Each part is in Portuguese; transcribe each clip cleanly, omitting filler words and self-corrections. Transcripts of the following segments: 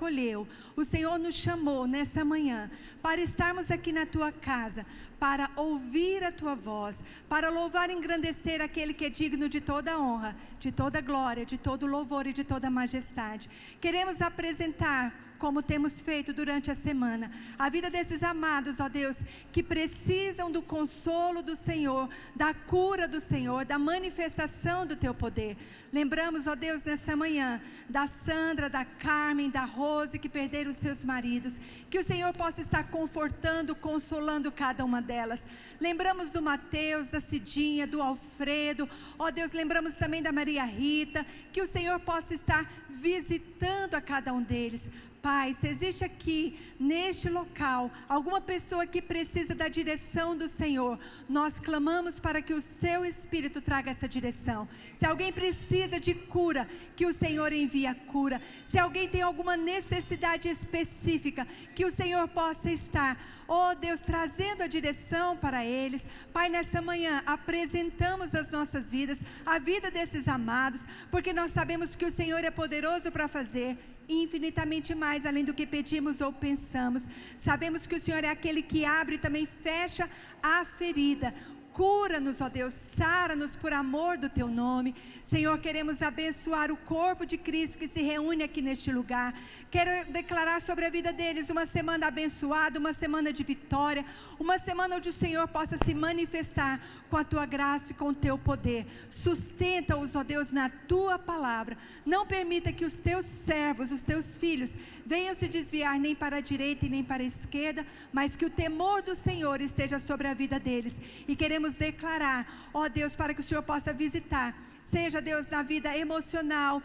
escolheu, o Senhor nos chamou nessa manhã para estarmos aqui na tua casa, para ouvir a tua voz, para louvar e engrandecer aquele que é digno de toda honra, de toda glória, de todo louvor e de toda majestade. Queremos apresentar, como temos feito durante a semana, a vida desses amados, ó Deus, que precisam do consolo do Senhor, da cura do Senhor, da manifestação do teu poder. Lembramos, ó Deus, nessa manhã, da Sandra, da Carmen, da Rose, que perderam os seus maridos, que o Senhor possa estar confortando, consolando cada uma delas. Lembramos do Mateus, da Cidinha, do Alfredo, ó Deus, lembramos também da Maria Rita, que o Senhor possa estar visitando a cada um deles. Pai, se existe aqui, neste local, alguma pessoa que precisa da direção do Senhor, nós clamamos para que o seu Espírito traga essa direção. Se alguém precisa de cura, que o Senhor envie a cura. Se alguém tem alguma necessidade específica, que o Senhor possa estar, ó Deus, trazendo a direção para eles. Pai, nessa manhã, apresentamos as nossas vidas, a vida desses amados, porque nós sabemos que o Senhor é poderoso para fazer infinitamente mais além do que pedimos ou pensamos. Sabemos que o Senhor é aquele que abre e também fecha a ferida. Cura-nos, ó Deus, sara-nos por amor do teu nome. Senhor, queremos abençoar o corpo de Cristo que se reúne aqui neste lugar. Quero declarar sobre a vida deles uma semana abençoada, uma semana de vitória, uma semana onde o Senhor possa se manifestar com a tua graça e com o teu poder. Sustenta-os, ó Deus, na tua palavra. Não permita que os teus servos, os teus filhos, venham se desviar nem para a direita e nem para a esquerda, mas que o temor do Senhor esteja sobre a vida deles. E queremos declarar, ó Deus, para que o Senhor possa visitar, seja, Deus, na vida emocional,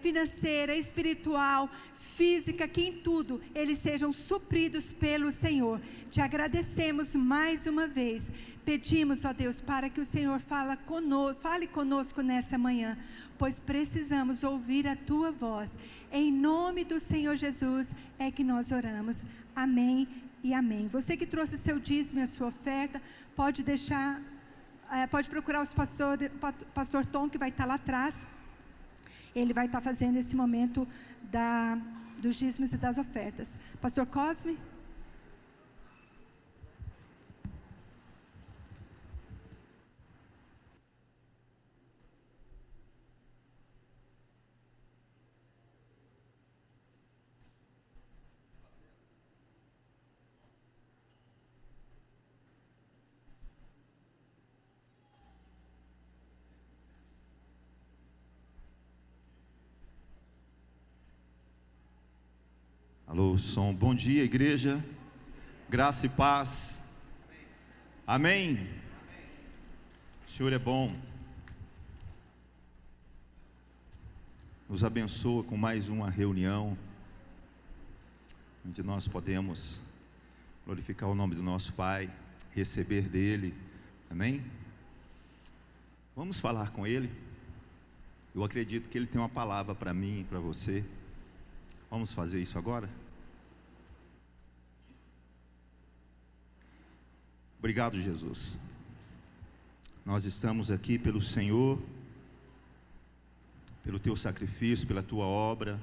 financeira, espiritual, física, que em tudo eles sejam supridos pelo Senhor. Te agradecemos mais uma vez. Pedimos, ó Deus, para que o Senhor fale conosco nessa manhã, pois precisamos ouvir a tua voz. Em nome do Senhor Jesus é que nós oramos. Amém e amém. Você que trouxe seu dízimo e a sua oferta, pode deixar, pode procurar pastor Tom, que vai estar lá atrás. Ele vai estar fazendo esse momento dos dízimos e das ofertas. Pastor Cosme. Alô, som. Bom dia, igreja. Graça e paz. Amém. O Senhor é bom. Nos abençoa com mais uma reunião, onde nós podemos glorificar o nome do nosso Pai, receber dEle. Amém? Vamos falar com Ele. Eu acredito que Ele tem uma palavra para mim e para você. Vamos fazer isso agora? Obrigado, Jesus. Nós estamos aqui pelo Senhor, pelo teu sacrifício, pela tua obra,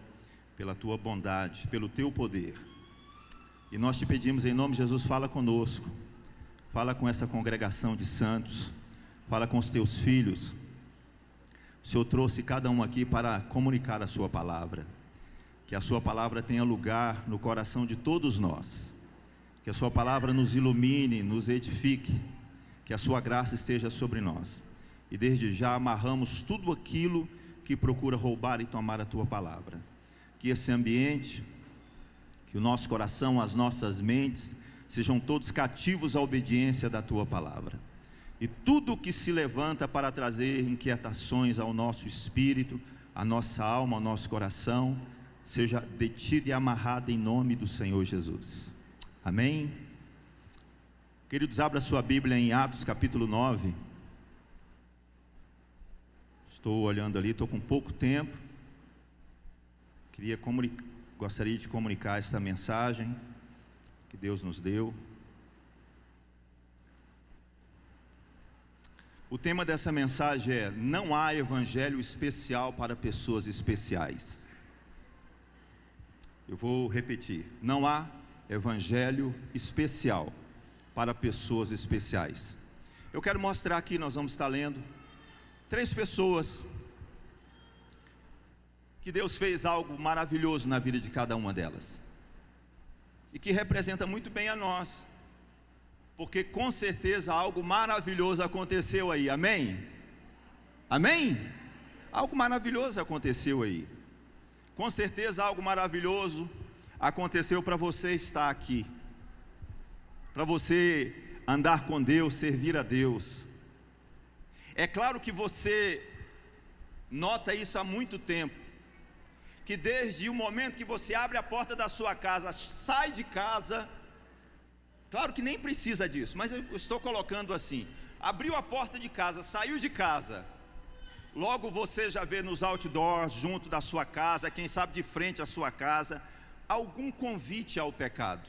pela tua bondade, pelo teu poder. E nós te pedimos em nome de Jesus, fala conosco, fala com essa congregação de santos, fala com os teus filhos. O Senhor trouxe cada um aqui para comunicar a sua palavra. Que a sua palavra tenha lugar no coração de todos nós. Que a sua palavra nos ilumine, nos edifique. Que a sua graça esteja sobre nós. E desde já amarramos tudo aquilo que procura roubar e tomar a tua palavra. Que esse ambiente, que o nosso coração, as nossas mentes, sejam todos cativos à obediência da tua palavra. E tudo que se levanta para trazer inquietações ao nosso espírito, à nossa alma, ao nosso coração, seja detido e amarrado em nome do Senhor Jesus. Amém? Queridos, abra sua Bíblia em Atos capítulo 9. Estou olhando ali, estou com pouco tempo. Gostaria de comunicar esta mensagem que Deus nos deu. O tema dessa mensagem é: não há evangelho especial para pessoas especiais. Eu vou repetir: não há evangelho especial para pessoas especiais. Eu quero mostrar aqui, nós vamos estar lendo 3 pessoas que Deus fez algo maravilhoso na vida de cada uma delas, e que representa muito bem a nós, porque com certeza algo maravilhoso aconteceu aí, amém? Amém? Algo maravilhoso aconteceu aí, com certeza algo maravilhoso aconteceu para você estar aqui, para você andar com Deus, servir a Deus. É claro que você nota isso há muito tempo, que desde o momento que você abre a porta da sua casa, sai de casa, claro que nem precisa disso, mas eu estou colocando assim: abriu a porta de casa, saiu de casa, logo você já vê nos outdoors, junto da sua casa, quem sabe de frente à sua casa, algum convite ao pecado,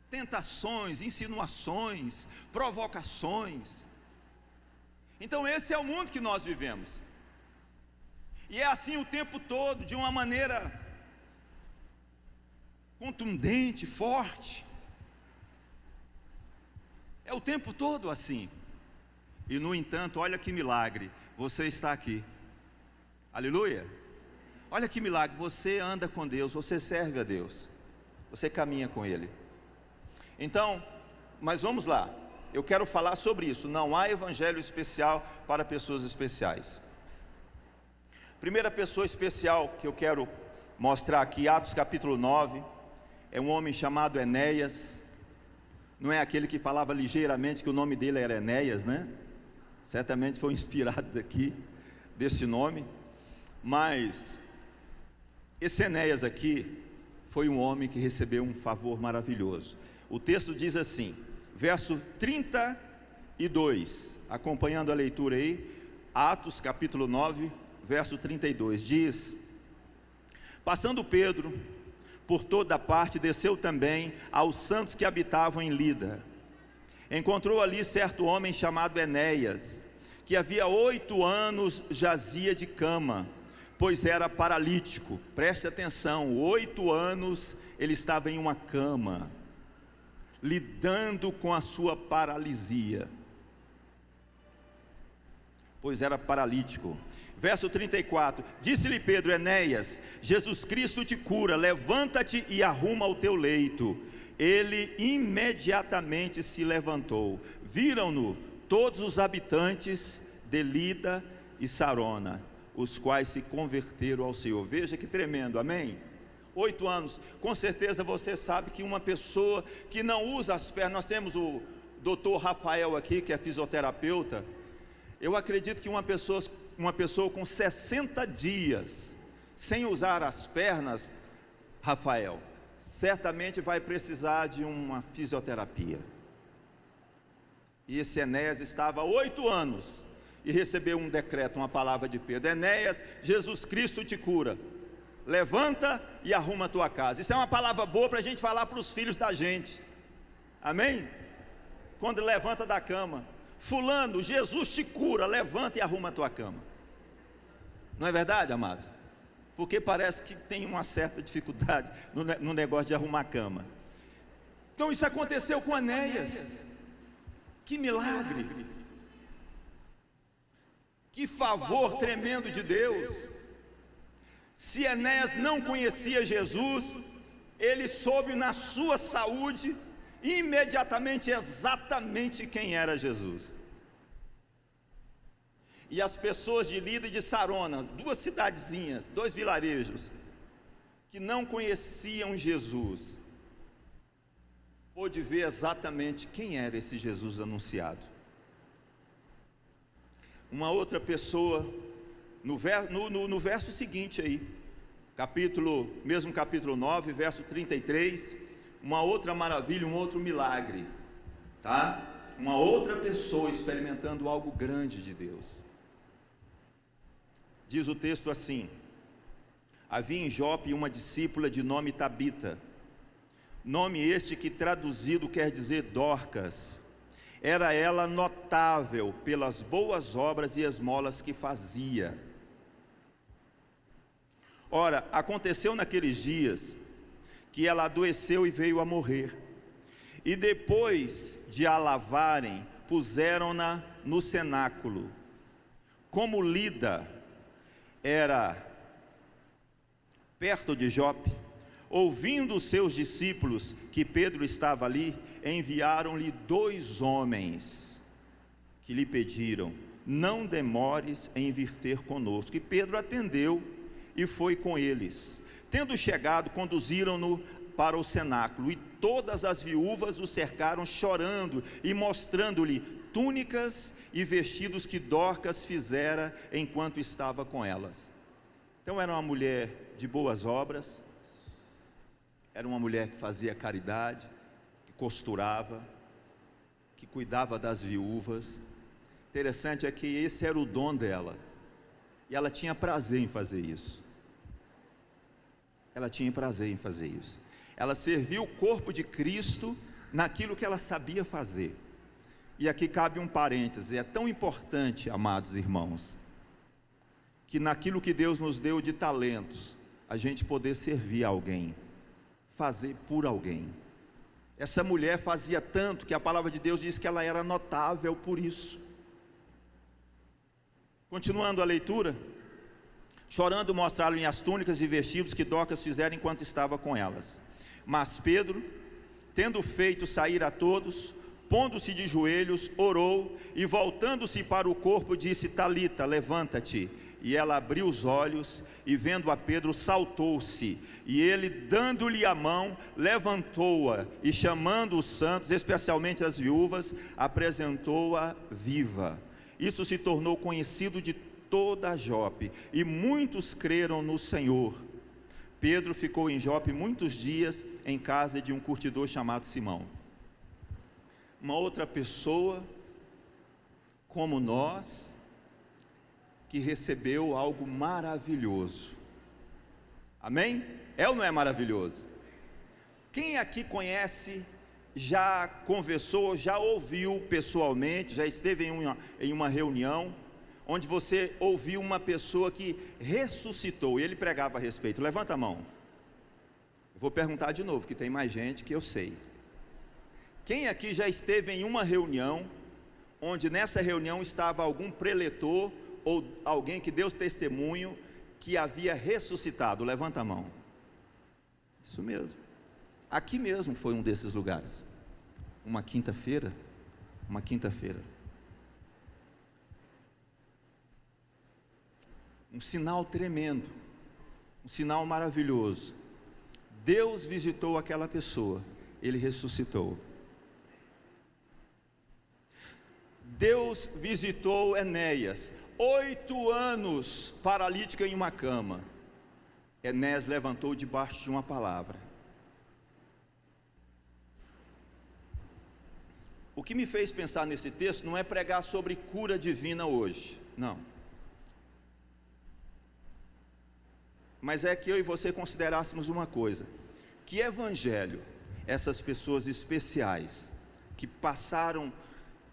tentações, insinuações, provocações. Então esse é o mundo que nós vivemos, e é assim o tempo todo, de uma maneira contundente, forte, é o tempo todo assim. E no entanto, olha que milagre, você está aqui, aleluia, olha que milagre, você anda com Deus, você serve a Deus, você caminha com Ele. Então, mas vamos lá, eu quero falar sobre isso. Não há evangelho especial para pessoas especiais. Primeira pessoa especial que eu quero mostrar aqui, Atos capítulo 9, é um homem chamado Enéas. Não é aquele que falava ligeiramente que o nome dele era Enéas, né? Certamente foi inspirado daqui, desse nome. Mas esse Enéas aqui foi um homem que recebeu um favor maravilhoso. O texto diz assim, verso 32, acompanhando a leitura aí, Atos capítulo 9, verso 32, diz: passando Pedro por toda parte, desceu também aos santos que habitavam em Lida. Encontrou ali certo homem chamado Enéas, que havia 8 anos jazia de cama, pois era paralítico. Preste atenção, 8 anos ele estava em uma cama, lidando com a sua paralisia, pois era paralítico. Verso 34, disse-lhe Pedro: Enéas, Jesus Cristo te cura, levanta-te e arruma o teu leito. Ele imediatamente se levantou. Viram-no todos os habitantes de Lida e Sarona, os quais se converteram ao Senhor. Veja que tremendo, amém? 8 anos, com certeza você sabe que uma pessoa que não usa as pernas, nós temos o doutor Rafael aqui, que é fisioterapeuta. Eu acredito que uma pessoa com 60 dias sem usar as pernas, Rafael, certamente vai precisar de uma fisioterapia. E esse Enéas estava há 8 anos e recebeu um decreto, uma palavra de Pedro: Enéas, Jesus Cristo te cura, levanta e arruma a tua casa. Isso é uma palavra boa para a gente falar para os filhos da gente, amém? Quando levanta da cama: fulano, Jesus te cura, levanta e arruma a tua cama. Não é verdade, amados? Porque parece que tem uma certa dificuldade no negócio de arrumar a cama. Então isso aconteceu com Enéas. Que milagre, que favor tremendo de Deus. Se Enéas não conhecia Jesus, ele soube na sua saúde imediatamente exatamente quem era Jesus. E as pessoas de Lida e de Sarona, 2 cidadezinhas, 2 vilarejos, que não conheciam Jesus, pôde ver exatamente quem era esse Jesus anunciado. Uma outra pessoa, no verso seguinte aí, mesmo capítulo 9, verso 33, uma outra maravilha, um outro milagre, tá? Uma outra pessoa experimentando algo grande de Deus. Diz o texto assim: havia em Jope uma discípula de nome Tabita, nome este que traduzido quer dizer Dorcas. Era ela notável pelas boas obras e esmolas que fazia. Ora, aconteceu naqueles dias que ela adoeceu e veio a morrer. E depois de a lavarem, puseram-na no cenáculo. Como Lida era perto de Jope, ouvindo os seus discípulos que Pedro estava ali, enviaram-lhe 2 homens que lhe pediram: não demores em vir ter conosco. E Pedro atendeu e foi com eles. Tendo chegado, conduziram-no para o cenáculo, e todas as viúvas o cercaram chorando e mostrando-lhe túnicas e vestidos que Dorcas fizera enquanto estava com elas. Então era uma mulher de boas obras, era uma mulher que fazia caridade, que costurava, que cuidava das viúvas. Interessante é que esse era o dom dela, e ela tinha prazer em fazer isso. Ela tinha prazer em fazer isso. Ela serviu o corpo de Cristo naquilo que ela sabia fazer. E aqui cabe um parêntese: é tão importante, amados irmãos, que naquilo que Deus nos deu de talentos, a gente poder servir alguém, fazer por alguém. Essa mulher fazia tanto que a palavra de Deus diz que ela era notável por isso. Continuando a leitura, chorando mostraram-lhe as túnicas e vestidos que Dorcas fizera enquanto estava com elas. Mas Pedro, tendo feito sair a todos, pondo-se de joelhos, orou, e voltando-se para o corpo, disse: Talita, levanta-te. E ela abriu os olhos, e vendo a Pedro, saltou-se, e ele, dando-lhe a mão, levantou-a, e chamando os santos, especialmente as viúvas, apresentou-a viva. Isso se tornou conhecido de toda a Jope, e muitos creram no Senhor. Pedro ficou em Jope muitos dias, em casa de um curtidor chamado Simão. Uma outra pessoa, como nós, que recebeu algo maravilhoso. Amém? É ou não é maravilhoso? Quem aqui conhece, já conversou, já ouviu pessoalmente, já esteve em uma reunião, onde você ouviu uma pessoa que ressuscitou, e ele pregava a respeito? Levanta a mão. Eu vou perguntar de novo, que tem mais gente que eu sei. Quem aqui já esteve em uma reunião, onde nessa reunião estava algum preletor, ou alguém que deu testemunho, que havia ressuscitado? Levanta a mão. Isso mesmo. Aqui mesmo foi um desses lugares. Uma quinta-feira. Um sinal tremendo, um sinal maravilhoso. Deus visitou aquela pessoa, ele ressuscitou. Deus visitou Enéas, 8 anos paralítica em uma cama. Enéas levantou debaixo de uma palavra. O que me fez pensar nesse texto não é pregar sobre cura divina hoje, não. Mas é que eu e você considerássemos uma coisa: que evangelho essas pessoas especiais, que passaram,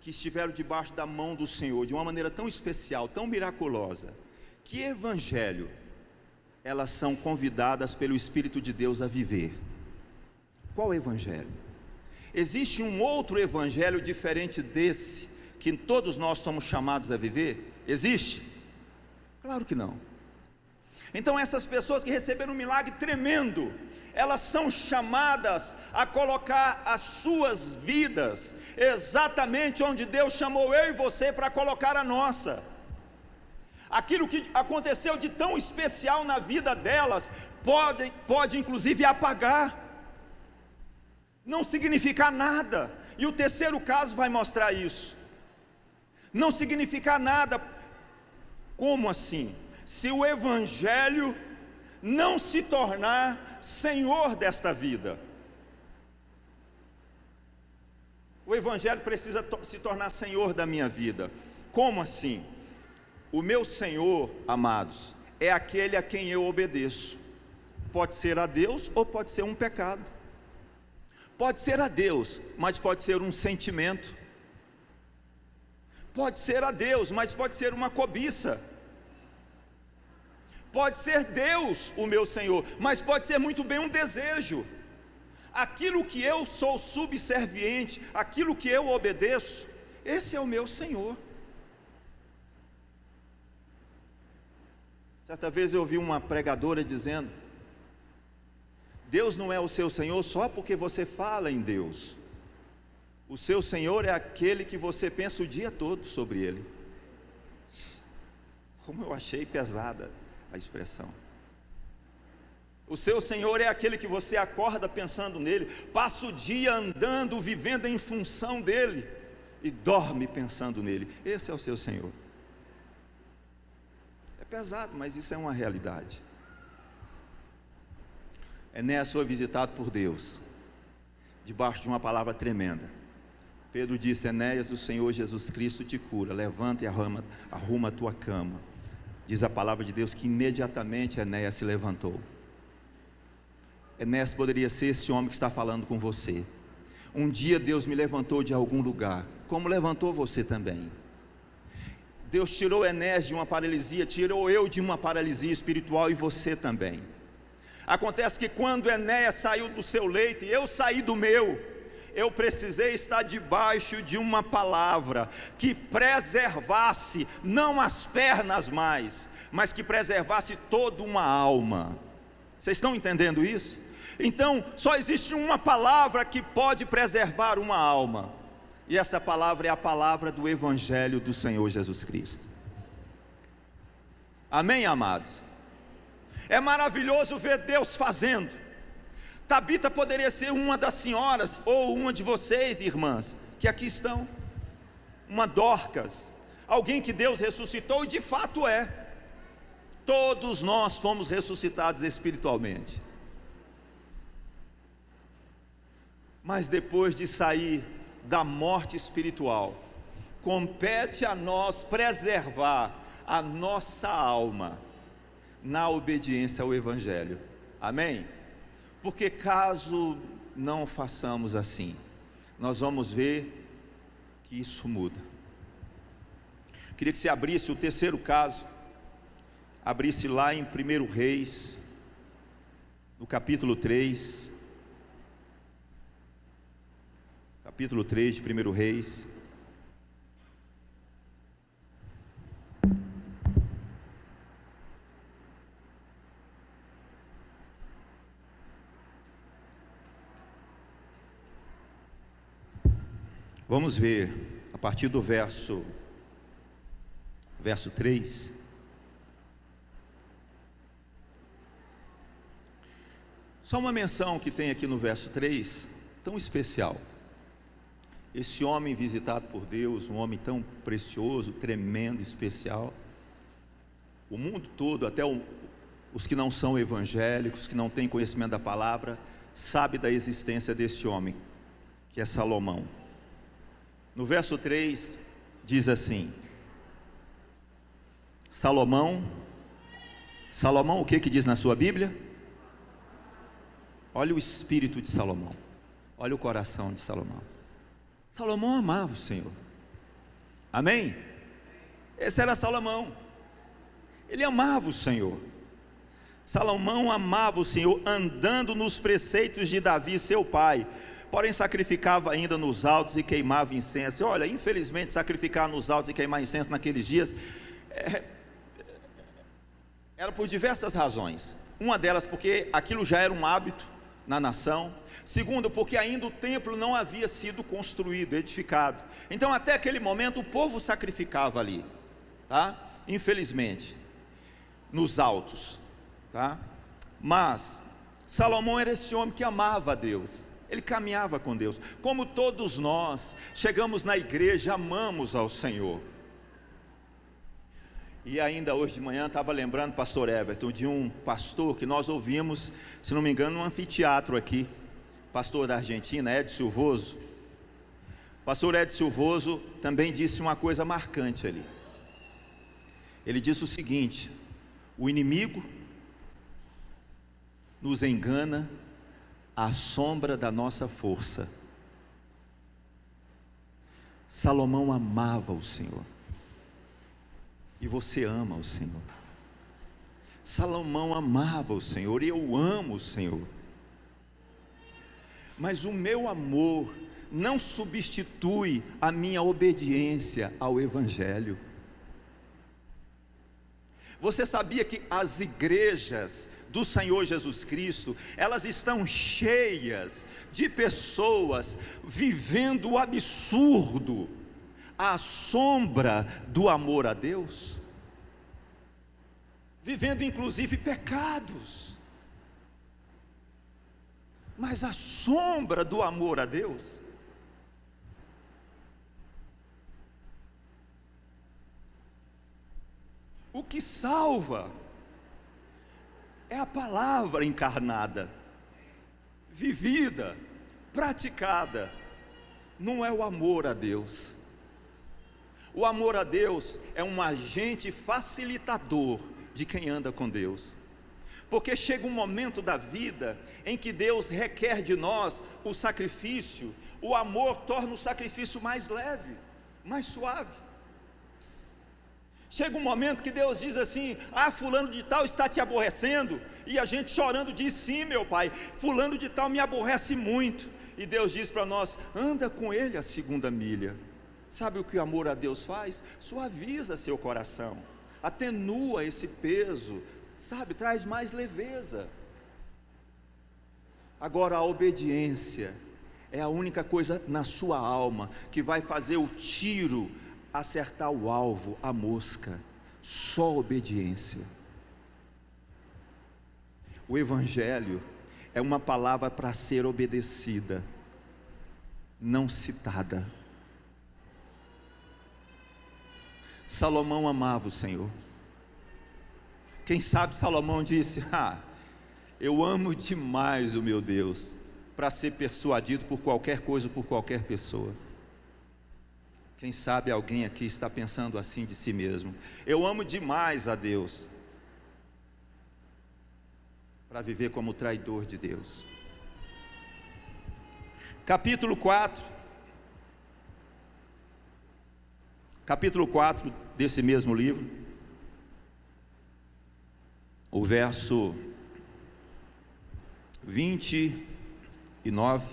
que estiveram debaixo da mão do Senhor, de uma maneira tão especial, tão miraculosa, que evangelho elas são convidadas pelo Espírito de Deus a viver? Qual evangelho? Existe um outro evangelho diferente desse, que todos nós somos chamados a viver? Existe? Claro que não. Então essas pessoas que receberam um milagre tremendo, elas são chamadas a colocar as suas vidas exatamente onde Deus chamou eu e você para colocar a nossa. Aquilo que aconteceu de tão especial na vida delas, pode inclusive apagar, não significar nada. E o terceiro caso vai mostrar isso. Não significar nada. Como assim? Se o evangelho não se tornar senhor desta vida. O evangelho precisa se tornar senhor da minha vida. Como assim? O meu senhor, amados, é aquele a quem eu obedeço. Pode ser a Deus ou pode ser um pecado. Pode ser a Deus, mas pode ser um sentimento. Pode ser a Deus, mas pode ser uma cobiça. pode ser Deus o meu Senhor, mas pode ser muito bem um desejo. Aquilo que eu sou subserviente, aquilo que eu obedeço, esse é o meu Senhor. Certa vez eu ouvi uma pregadora dizendo: Deus não é o seu Senhor só porque você fala em Deus. O seu Senhor é aquele que você pensa o dia todo sobre Ele. Como eu achei pesada a expressão. O seu Senhor é aquele que você acorda pensando nele, passa o dia andando, vivendo em função dele, e dorme pensando nele. Esse é o seu Senhor. É pesado, mas isso é uma realidade. Enéas foi visitado por Deus, debaixo de uma palavra tremenda. Pedro disse: Enéas, o Senhor Jesus Cristo te cura, levanta e arruma a tua cama. Diz a palavra de Deus que imediatamente Enéas se levantou. Enéas poderia ser esse homem que está falando com você. Um dia Deus me levantou de algum lugar, como levantou você também. Deus tirou Enéas de uma paralisia, tirou eu de uma paralisia espiritual, e você também. Acontece que quando Enéas saiu do seu leito e eu saí do meu, eu precisei estar debaixo de uma palavra que preservasse não as pernas mais, mas que preservasse toda uma alma. Vocês estão entendendo isso? Então, só existe uma palavra que pode preservar uma alma, e essa palavra é a palavra do Evangelho do Senhor Jesus Cristo. Amém, amados? É maravilhoso ver Deus fazendo. Tabita poderia ser uma das senhoras, ou uma de vocês, irmãs, que aqui estão. Uma Dorcas, alguém que Deus ressuscitou, e de fato é. Todos nós fomos ressuscitados espiritualmente. Mas depois de sair da morte espiritual, compete a nós preservar a nossa alma na obediência ao Evangelho. Amém? Porque caso não façamos assim, nós vamos ver que isso muda. Queria que você abrisse o terceiro caso, abrisse lá em 1 Reis, no capítulo 3, capítulo 3 de 1 Reis. Vamos ver a partir do verso 3. Só uma menção que tem aqui no verso 3, tão especial. Esse homem visitado por Deus, um homem tão precioso, tremendo, especial. O mundo todo, até os que não são evangélicos, que não têm conhecimento da palavra, sabe da existência desse homem, que é Salomão. No verso 3, diz assim: Salomão, o que diz na sua Bíblia? Olha o espírito de Salomão, olha o coração de Salomão. Salomão amava o Senhor. Amém? Esse era Salomão. Ele amava o Senhor. Salomão amava o Senhor, andando nos preceitos de Davi, seu pai. Porém sacrificava ainda nos altos e queimava incenso. Olha, infelizmente sacrificar nos altos e queimar incenso naqueles dias era por diversas razões. Uma delas porque aquilo já era um hábito na nação. Segundo, porque ainda o templo não havia sido construído, edificado. Então até aquele momento o povo sacrificava ali, tá? Infelizmente, nos altos, tá? Mas Salomão era esse homem que amava a Deus. Ele caminhava com Deus. Como todos nós, chegamos na igreja, amamos ao Senhor. E ainda hoje de manhã estava lembrando, pastor Everton, de um pastor que nós ouvimos, se não me engano, num anfiteatro aqui, pastor da Argentina, Ed Silvoso. Pastor Ed Silvoso também disse uma coisa marcante ali. Ele disse o seguinte: o inimigo nos engana à sombra da nossa força. Salomão amava o Senhor. E você ama o Senhor. Salomão amava o Senhor, e eu amo o Senhor. Mas o meu amor não substitui a minha obediência ao Evangelho. Você sabia que as igrejas do Senhor Jesus Cristo, elas estão cheias de pessoas vivendo o absurdo, à sombra do amor a Deus? Vivendo inclusive pecados, mas à sombra do amor a Deus. O que salva é a palavra encarnada, vivida, praticada, não é o amor a Deus. O amor a Deus é um agente facilitador de quem anda com Deus, porque chega um momento da vida em que Deus requer de nós o sacrifício. O amor torna o sacrifício mais leve, mais suave. Chega um momento que Deus diz assim: ah, fulano de tal está te aborrecendo, e a gente chorando diz: sim, meu pai, fulano de tal me aborrece muito. E Deus diz para nós: anda com ele a segunda milha. Sabe o que o amor a Deus faz? Suaviza seu coração, atenua esse peso, sabe, traz mais leveza. Agora, a obediência é a única coisa na sua alma que vai fazer o tiro acertar o alvo, a mosca. Só obediência. O Evangelho é uma palavra para ser obedecida, não citada. Salomão amava o Senhor. Quem sabe Salomão disse: ah, eu amo demais o meu Deus para ser persuadido por qualquer coisa, por qualquer pessoa. Quem sabe alguém aqui está pensando assim de si mesmo: eu amo demais a Deus para viver como traidor de Deus. Capítulo 4 desse mesmo livro, o verso 29.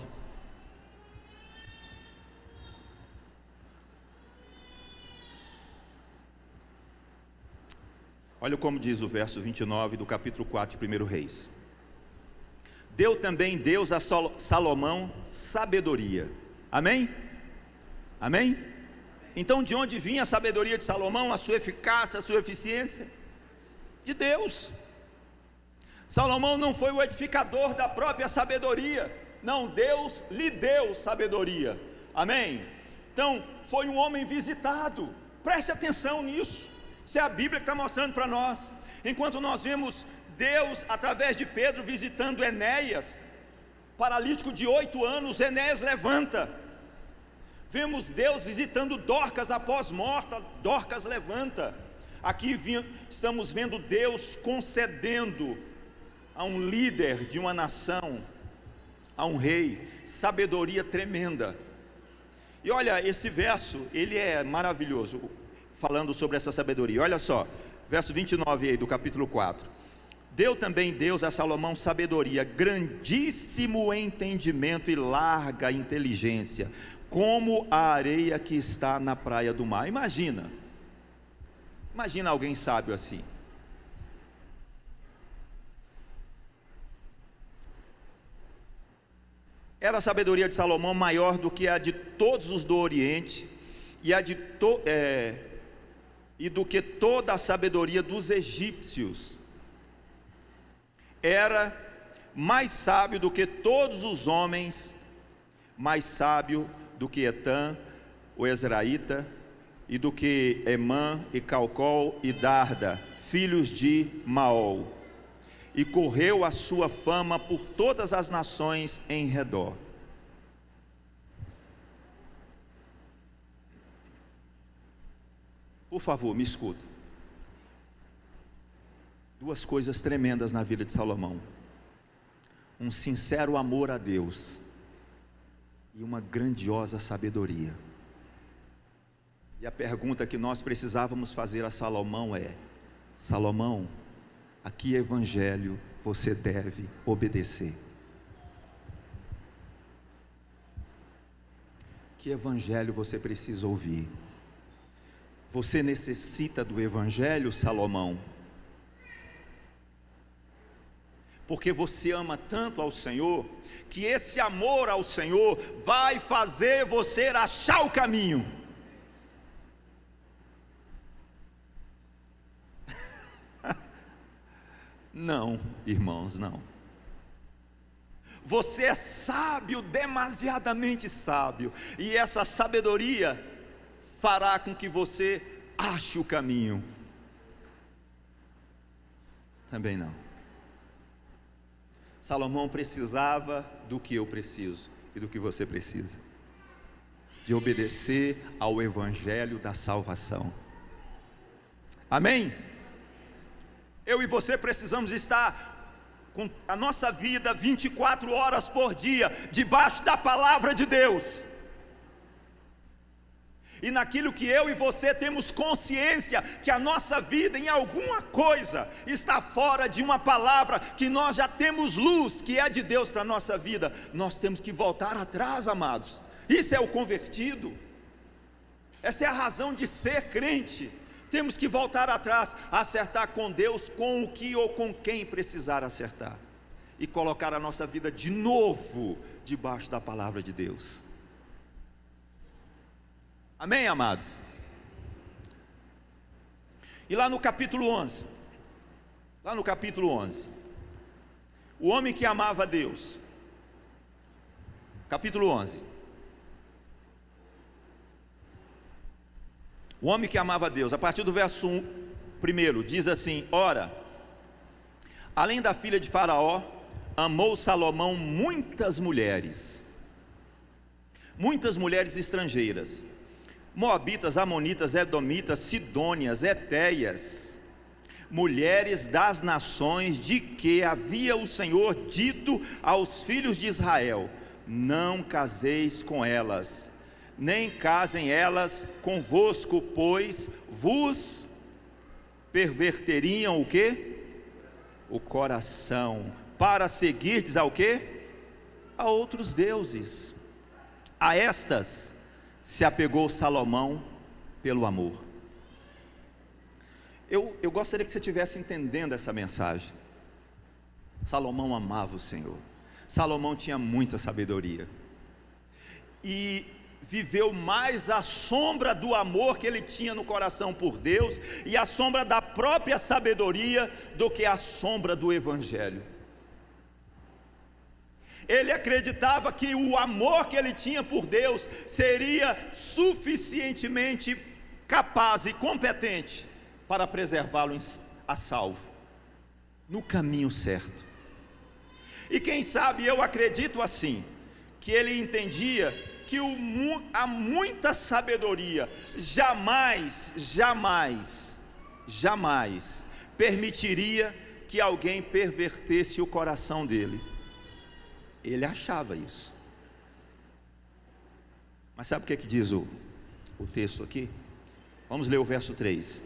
Olha como diz o verso 29 do capítulo 4 de 1 Reis: deu também Deus a Salomão sabedoria. Amém? Amém? Então, de onde vinha a sabedoria de Salomão, a sua eficácia, a sua eficiência? De Deus. Salomão não foi o edificador da própria sabedoria, não, Deus lhe deu sabedoria. Amém? Então, foi um homem visitado. Preste atenção nisso. Isso é a Bíblia que está mostrando para nós. Enquanto nós vemos Deus, através de Pedro, visitando Enéas, paralítico de 8 anos, Enéas levanta. Vemos Deus visitando Dorcas após morta, Dorcas levanta. Aqui estamos vendo Deus concedendo a um líder de uma nação, a um rei, sabedoria tremenda. E olha, esse verso, ele é maravilhoso, falando sobre essa sabedoria. Olha só, verso 29 aí do capítulo 4. Deu também Deus a Salomão sabedoria, grandíssimo entendimento e larga inteligência, como a areia que está na praia do mar. Imagina alguém sábio assim. Era a sabedoria de Salomão maior do que a de todos os do Oriente, e do que toda a sabedoria dos egípcios. Era mais sábio do que todos os homens, mais sábio do que Etã, o Ezraíta, e do que Emã, e Calcol, e Darda, filhos de Maol. E correu a sua fama por todas as nações em redor. Por favor, me escuta. Duas coisas tremendas na vida de Salomão: um sincero amor a Deus e uma grandiosa sabedoria. E a pergunta que nós precisávamos fazer a Salomão é: Salomão, a que evangelho você deve obedecer. Que evangelho você precisa ouvir? Você necessita do evangelho, Salomão? Porque você ama tanto ao Senhor, que esse amor ao Senhor vai fazer você achar o caminho. Não, irmãos, não. Você é sábio, demasiadamente sábio, e essa sabedoria fará com que você ache o caminho. Também não. Salomão precisava do que eu preciso e do que você precisa, de obedecer ao evangelho da salvação. Amém? Eu e você precisamos estar com a nossa vida 24 horas por dia debaixo da palavra de Deus. E naquilo que eu e você temos consciência que a nossa vida em alguma coisa está fora de uma palavra, que nós já temos luz que é de Deus para a nossa vida, nós temos que voltar atrás, amados. Isso é o convertido, essa é a razão de ser crente. Temos que voltar atrás, acertar com Deus, com o que ou com quem precisar acertar, e colocar a nossa vida de novo debaixo da palavra de Deus. Amém, amados? E lá no capítulo 11, o homem que amava a Deus, capítulo 11, o homem que amava a Deus, a partir do verso 1, diz assim: ora, além da filha de Faraó, amou Salomão muitas mulheres estrangeiras, moabitas, amonitas, edomitas, sidônias, etéias, mulheres das nações de que havia o Senhor dito aos filhos de Israel: não caseis com elas, nem casem elas convosco, pois vos perverteriam o quê? O coração, para seguirdes ao quê? A outros deuses. A estas se apegou Salomão pelo amor. Eu gostaria que você estivesse entendendo essa mensagem. Salomão amava o Senhor. Salomão tinha muita sabedoria, e viveu mais a sombra do amor que ele tinha no coração por Deus, e a sombra da própria sabedoria, do que a sombra do evangelho. Ele acreditava que o amor que ele tinha por Deus seria suficientemente capaz e competente para preservá-lo a salvo, no caminho certo. E quem sabe, eu acredito assim, que ele entendia que a muita sabedoria jamais permitiria que alguém pervertesse o coração dele. Ele achava isso. Mas sabe o que é que diz o texto aqui? Vamos ler o verso 3.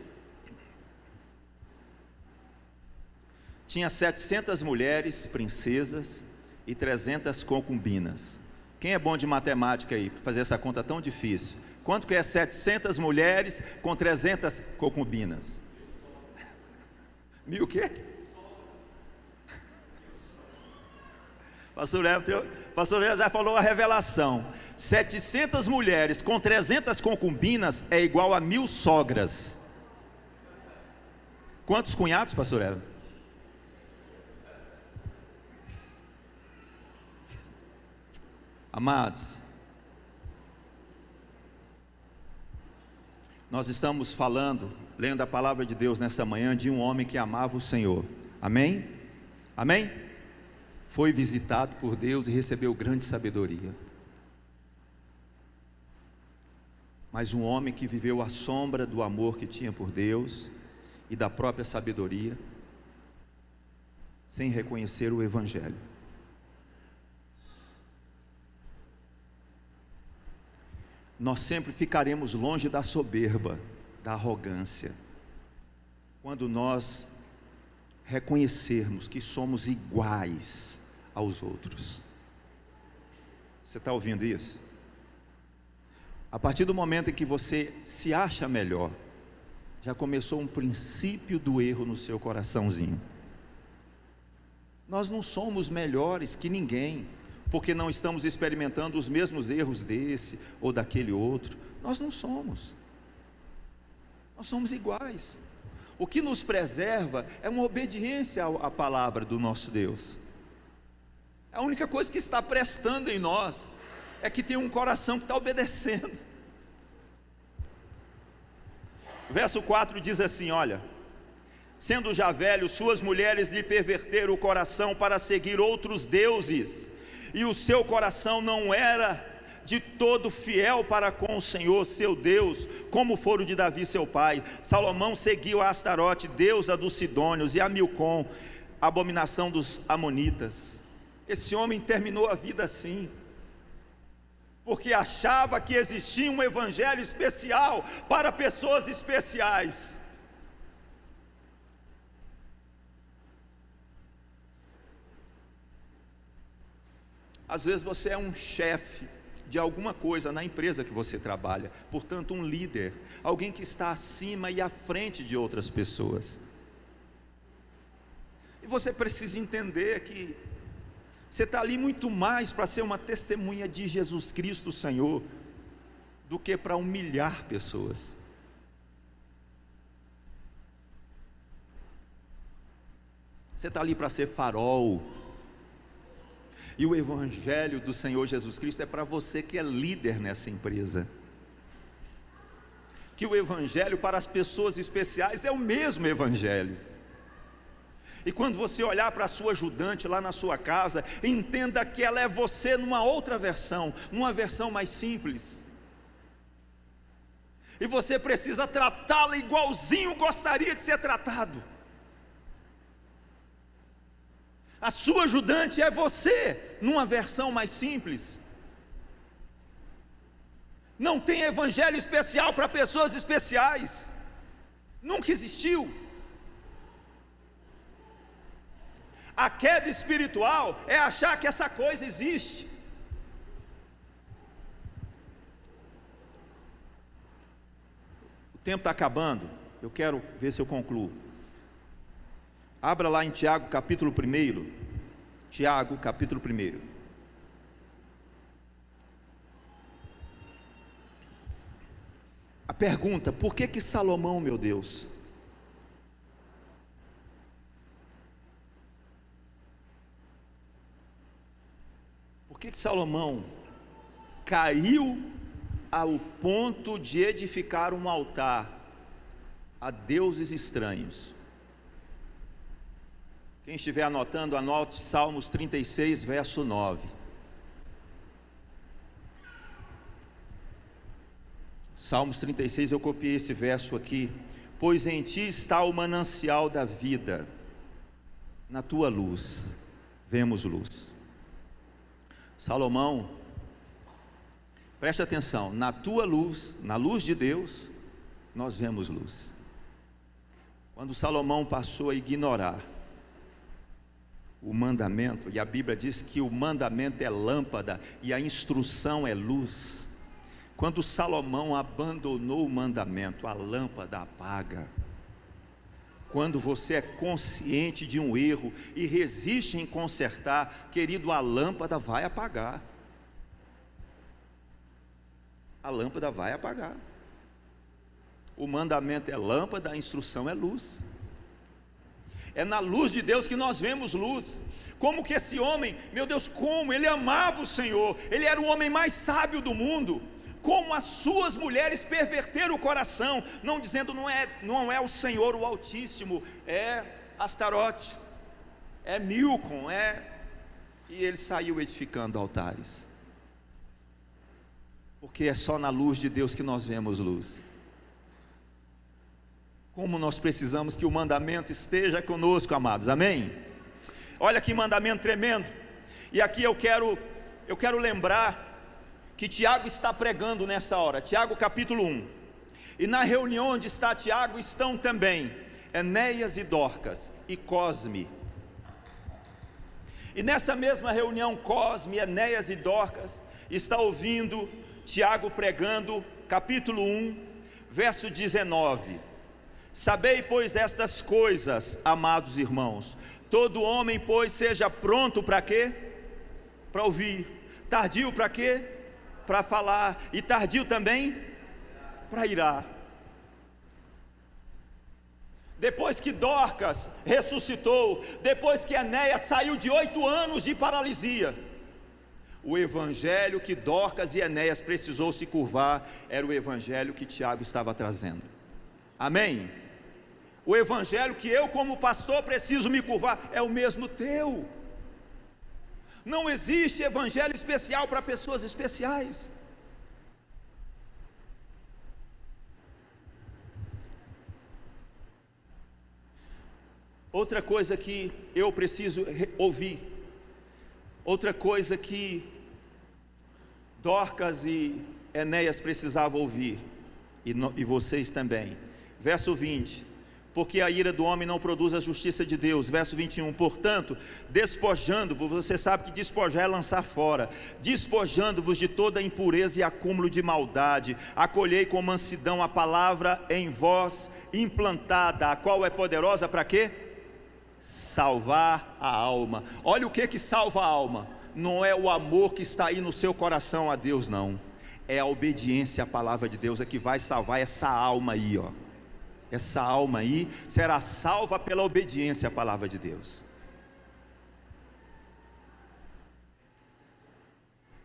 Tinha 700 mulheres, princesas, e 300 concubinas. Quem é bom de matemática aí, para fazer essa conta tão difícil? Quanto que é 700 mulheres com 300 concubinas? 1000 o quê? Pastor Léo já falou a revelação. 700 mulheres com 300 concubinas é igual a 1000 sogras. Quantos cunhados, pastor Léo? Amados, nós estamos falando, lendo a palavra de Deus nessa manhã, de um homem que amava o Senhor. Amém? Amém? Foi visitado por Deus e recebeu grande sabedoria. Mas um homem que viveu à sombra do amor que tinha por Deus e da própria sabedoria, sem reconhecer o evangelho. Nós sempre ficaremos longe da soberba, da arrogância, quando nós reconhecermos que somos iguais aos outros. Você está ouvindo isso? A partir do momento em que você se acha melhor, já começou um princípio do erro no seu coraçãozinho. Nós não somos melhores que ninguém, porque não estamos experimentando os mesmos erros desse ou daquele outro. Nós não somos. Nós somos iguais. O que nos preserva é uma obediência à palavra do nosso Deus. A única coisa que está prestando em nós é que tem um coração que está obedecendo. Verso 4 diz assim, olha: sendo já velho, suas mulheres lhe perverteram o coração para seguir outros deuses, e o seu coração não era de todo fiel para com o Senhor seu Deus, como for o de Davi seu pai. Salomão seguiu a Astarote, deusa dos Sidônios, e a Milcom, abominação dos Amonitas. Esse homem terminou a vida assim, porque achava que existia um evangelho especial para pessoas especiais. Às vezes você é um chefe de alguma coisa na empresa que você trabalha, portanto um líder, alguém que está acima e à frente de outras pessoas. E você precisa entender que você está ali muito mais para ser uma testemunha de Jesus Cristo Senhor, do que para humilhar pessoas. Você está ali para ser farol. E o evangelho do Senhor Jesus Cristo é para você que é líder nessa empresa. Que o evangelho para as pessoas especiais é o mesmo evangelho. E quando você olhar para a sua ajudante lá na sua casa, entenda que ela é você numa outra versão, numa versão mais simples. E você precisa tratá-la igualzinho gostaria de ser tratado. A sua ajudante é você, numa versão mais simples. Não tem evangelho especial para pessoas especiais. Nunca existiu. A queda espiritual é achar que essa coisa existe. O tempo está acabando. Eu quero ver se eu concluo. Abra lá em Tiago capítulo 1. Tiago capítulo 1. A pergunta: por que Salomão, meu Deus? Por que Salomão caiu ao ponto de edificar um altar a deuses estranhos? Quem estiver anotando, anote Salmos 36, verso 9. Salmos 36, eu copiei esse verso aqui. Pois em ti está o manancial da vida, na tua luz vemos luz. Salomão, preste atenção, na tua luz, na luz de Deus, nós vemos luz. Quando Salomão passou a ignorar o mandamento, e a Bíblia diz que o mandamento é lâmpada e a instrução é luz. Quando Salomão abandonou o mandamento, a lâmpada apaga. Quando você é consciente de um erro e resiste em consertar, querido, a lâmpada vai apagar. A lâmpada vai apagar. O mandamento é lâmpada, a instrução é luz. É na luz de Deus que nós vemos luz. Como que esse homem, meu Deus, como ele amava o Senhor, ele era o homem mais sábio do mundo. Como as suas mulheres perverteram o coração, não dizendo não é o Senhor o Altíssimo, é Astarote, é Milcom, e ele saiu edificando altares. Porque é só na luz de Deus que nós vemos luz. Como nós precisamos que o mandamento esteja conosco, amados, amém? Olha que mandamento tremendo. E aqui eu quero lembrar que Tiago está pregando nessa hora, Tiago capítulo 1. E na reunião onde está Tiago estão também Enéas e Dorcas, e Cosme. E nessa mesma reunião, Cosme, Enéas e Dorcas está ouvindo Tiago pregando, capítulo 1, verso 19. Sabei, pois, estas coisas, amados irmãos. Todo homem, pois, seja pronto para quê? Para ouvir. Tardio para quê? Para falar. E tardio também para irar. Depois que Dorcas ressuscitou, depois que Enéas saiu de 8 anos de paralisia, o evangelho que Dorcas e Enéas precisou se curvar era o evangelho que Tiago estava trazendo. Amém? O evangelho que eu, como pastor, preciso me curvar é o mesmo teu. Não existe evangelho especial para pessoas especiais. Outra coisa que eu preciso ouvir, outra coisa que Dorcas e Enéas precisavam ouvir, e vocês também, verso 20, porque a ira do homem não produz a justiça de Deus, verso 21, portanto, despojando-vos, você sabe que despojar é lançar fora, despojando-vos de toda impureza e acúmulo de maldade, acolhei com mansidão a palavra em vós implantada, a qual é poderosa para quê? Salvar a alma. Olha o que salva a alma. Não é o amor que está aí no seu coração a Deus, não. É a obediência à palavra de Deus, é que vai salvar essa alma aí, ó. Essa alma aí será salva pela obediência à palavra de Deus.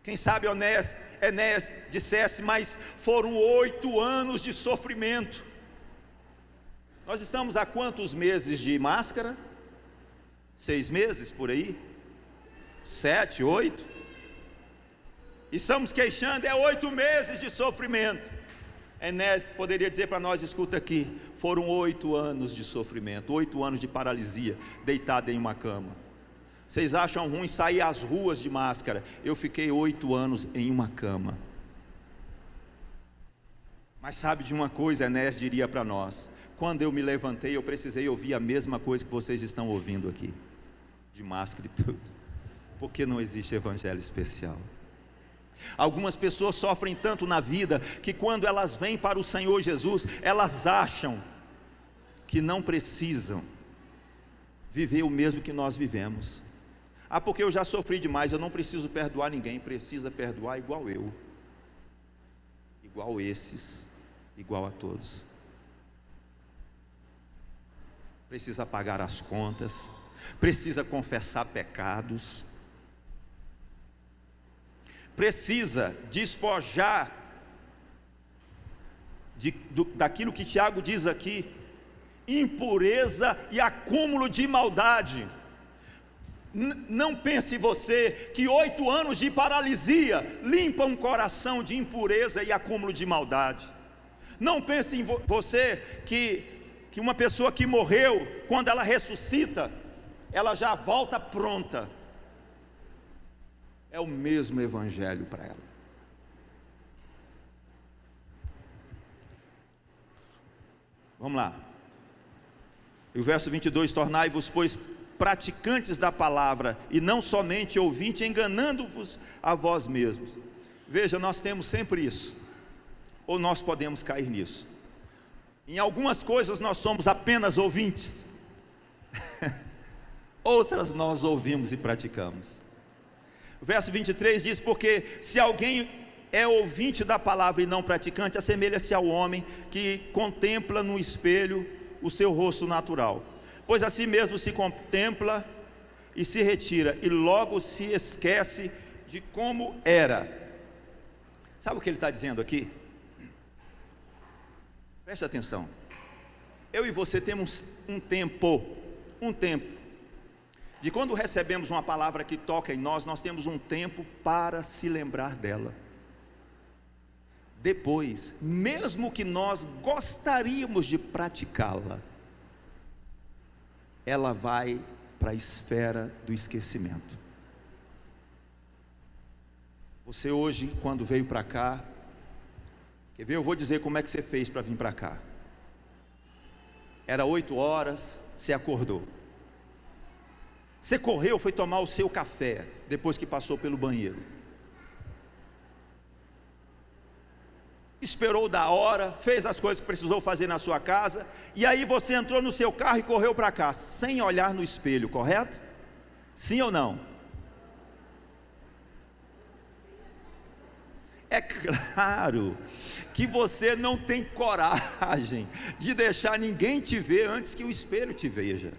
Quem sabe Enéas dissesse, mas foram 8 anos de sofrimento. Nós estamos há quantos meses de máscara? 6 meses por aí? 7, 8? E estamos queixando, é 8 meses de sofrimento. Enéas poderia dizer para nós, escuta aqui, foram 8 anos de sofrimento, 8 anos de paralisia, deitado em uma cama. Vocês acham ruim sair às ruas de máscara? Eu fiquei 8 anos em uma cama. Mas sabe de uma coisa, Enéas diria para nós, quando eu me levantei, eu precisei ouvir a mesma coisa que vocês estão ouvindo aqui, de máscara e tudo, porque não existe evangelho especial. Algumas pessoas sofrem tanto na vida, que quando elas vêm para o Senhor Jesus, elas acham que não precisam viver o mesmo que nós vivemos. Ah, porque eu já sofri demais, eu não preciso perdoar ninguém. Precisa perdoar igual eu, igual esses, igual a todos. Precisa pagar as contas, precisa confessar pecados, precisa despojar daquilo que Tiago diz aqui, impureza e acúmulo de maldade. Não pense você que 8 anos de paralisia limpa um coração de impureza e acúmulo de maldade. Não pense em você que uma pessoa que morreu, quando ela ressuscita, ela já volta pronta. É o mesmo evangelho para ela. Vamos lá. E o verso 22, tornai-vos, pois, praticantes da palavra, e não somente ouvintes, enganando-vos a vós mesmos. Veja, nós temos sempre isso, ou nós podemos cair nisso. Em algumas coisas nós somos apenas ouvintes, outras nós ouvimos e praticamos. O verso 23 diz, porque se alguém é ouvinte da palavra e não praticante, assemelha-se ao homem que contempla no espelho o seu rosto natural, pois a si mesmo se contempla e se retira, e logo se esquece de como era. Sabe o que ele está dizendo aqui? Preste atenção. Eu e você temos um tempo, de quando recebemos uma palavra que toca em nós, nós temos um tempo para se lembrar dela. Depois, mesmo que nós gostaríamos de praticá-la, ela vai para a esfera do esquecimento. Você hoje, quando veio para cá, quer ver? Eu vou dizer como é que você fez para vir para cá. Era 8 horas, você acordou. Você correu, foi tomar o seu café, depois que passou pelo banheiro. Esperou da hora, fez as coisas que precisou fazer na sua casa, e aí você entrou no seu carro e correu para cá, sem olhar no espelho, correto? Sim ou não? É claro que você não tem coragem de deixar ninguém te ver antes que o espelho te veja,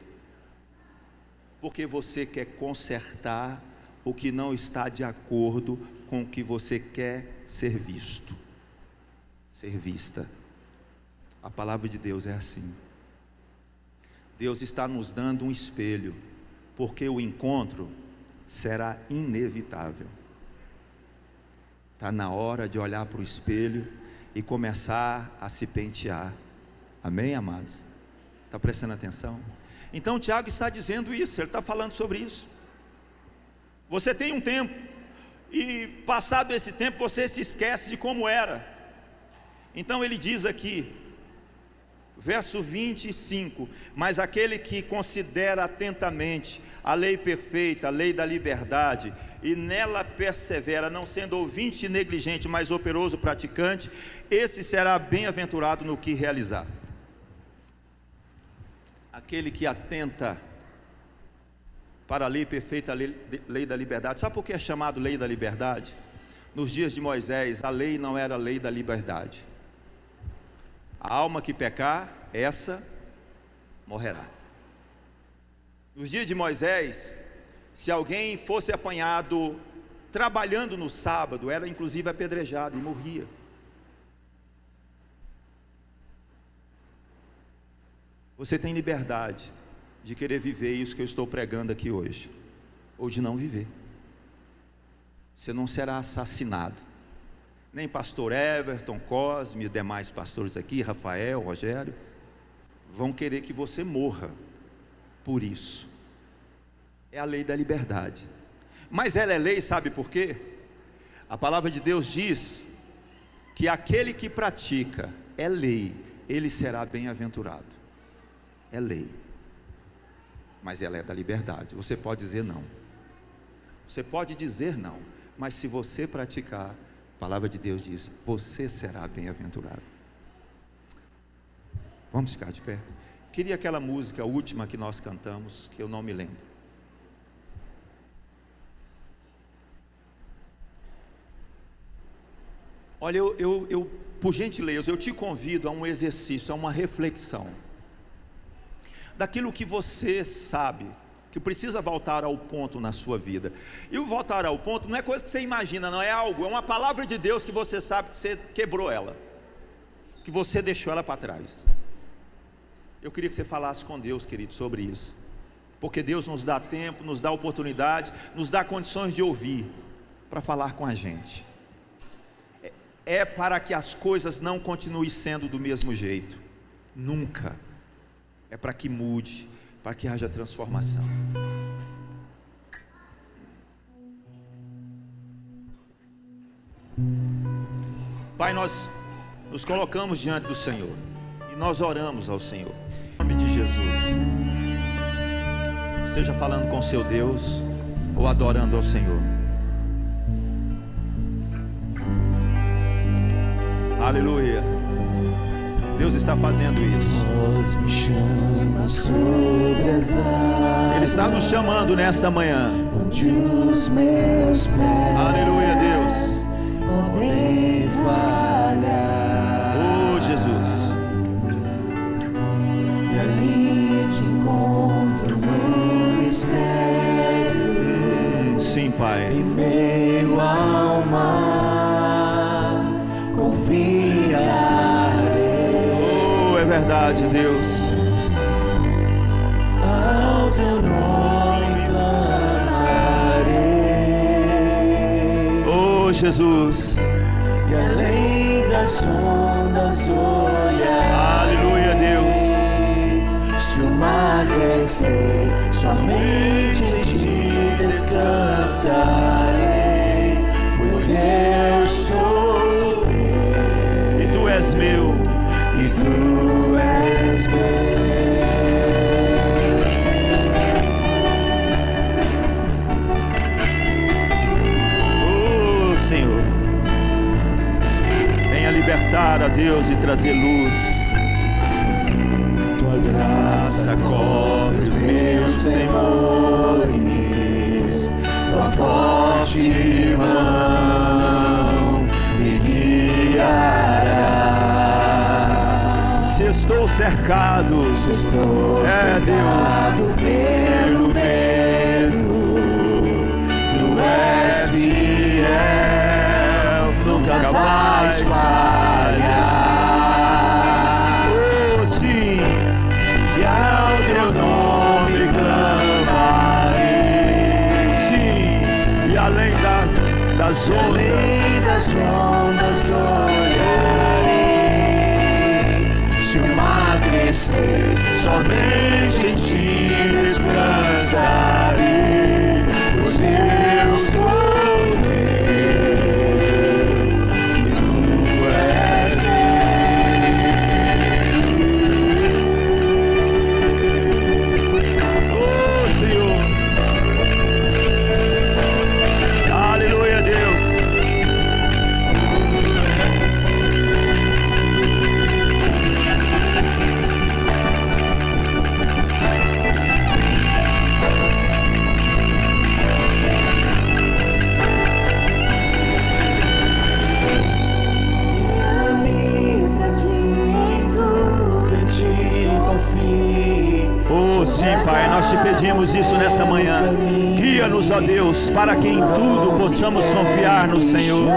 porque você quer consertar o que não está de acordo com o que você quer ser visto, ser vista. A palavra de Deus é assim. Deus está nos dando um espelho, porque o encontro será inevitável. Está na hora de olhar para o espelho e começar a se pentear. Amém, amados? Está prestando atenção? Então Tiago está dizendo isso, ele está falando sobre isso. Você tem um tempo, e passado esse tempo você se esquece de como era. Então ele diz aqui, verso 25: mas aquele que considera atentamente a lei perfeita, a lei da liberdade, e nela persevera, não sendo ouvinte negligente, mas operoso praticante, esse será bem-aventurado no que realizar. Aquele que atenta para a lei perfeita, a lei da liberdade. Sabe por que é chamado lei da liberdade? Nos dias de Moisés, a lei não era a lei da liberdade. A alma que pecar, essa morrerá. Nos dias de Moisés, se alguém fosse apanhado trabalhando no sábado, era inclusive apedrejado e morria. Você tem liberdade de querer viver isso que eu estou pregando aqui hoje, ou de não viver. Você não será assassinado. Nem pastor Everton, Cosme e demais pastores aqui, Rafael, Rogério, vão querer que você morra por isso. É a lei da liberdade. Mas ela é lei, sabe por quê? A palavra de Deus diz que aquele que pratica é lei, ele será bem-aventurado. É lei, mas ela é da liberdade. Você pode dizer não, você pode dizer não, mas se você praticar, a palavra de Deus diz, você será bem-aventurado. Vamos ficar de pé. Queria aquela música última que nós cantamos, que eu não me lembro. Olha, eu por gentileza, eu te convido a um exercício, a uma reflexão daquilo que você sabe, que precisa voltar ao ponto na sua vida. E o voltar ao ponto não é coisa que você imagina, não é algo, é uma palavra de Deus que você sabe que você quebrou ela, que você deixou ela para trás. Eu queria que você falasse com Deus, querido, sobre isso, porque Deus nos dá tempo, nos dá oportunidade, nos dá condições de ouvir, para falar com a gente. É para que as coisas não continuem sendo do mesmo jeito, nunca. É para que mude, para que haja transformação. Pai, nós nos colocamos diante do Senhor e nós oramos ao Senhor, em nome de Jesus. Seja falando com seu Deus ou adorando ao Senhor. Aleluia. Deus está fazendo isso. Deus me chama sobre as águas. Ele está nos chamando nesta manhã. Onde os meus pés, aleluia, Deus, podem falhar. Oh, Jesus. E ali te encontro no mistério. Sim, Pai. Em meio ao mar, confiarei. É verdade, Deus. Ao teu nome clamarei. Oh, Jesus. E além das ondas olhar. Aleluia, Deus. Se o mar crescer, somente em ti descansarei, pois eu sou teu. E tu és meu. E tu és meu. levantar a Deus e trazer luz. Tua graça cobre os meus temores, tua forte mão me guiará. Se estou cercado, Se estou cercado pelo medo, tu és fiel, nunca vais falhar. Oh, sim, E ao teu nome clamarei. sim, e além das Além ondas, das ondas olharei. Se o mar crescer, somente em ti descansarei. Pois eu sou teu e tu és oh Senhor, aleluia, Deus. Oh, sim, Pai, nós te pedimos isso nessa manhã. Guia-nos, ó Deus, para que em tudo possamos confiar no Senhor.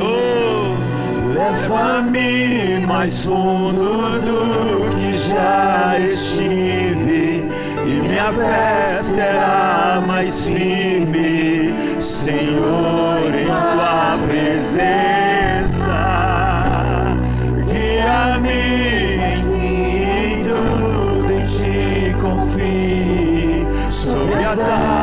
Oh, leva-me mais fundo do que já estive, e minha fé será mais firme, Senhor, em tua presença. Guia-me em tudo, em ti confie, sobre as águas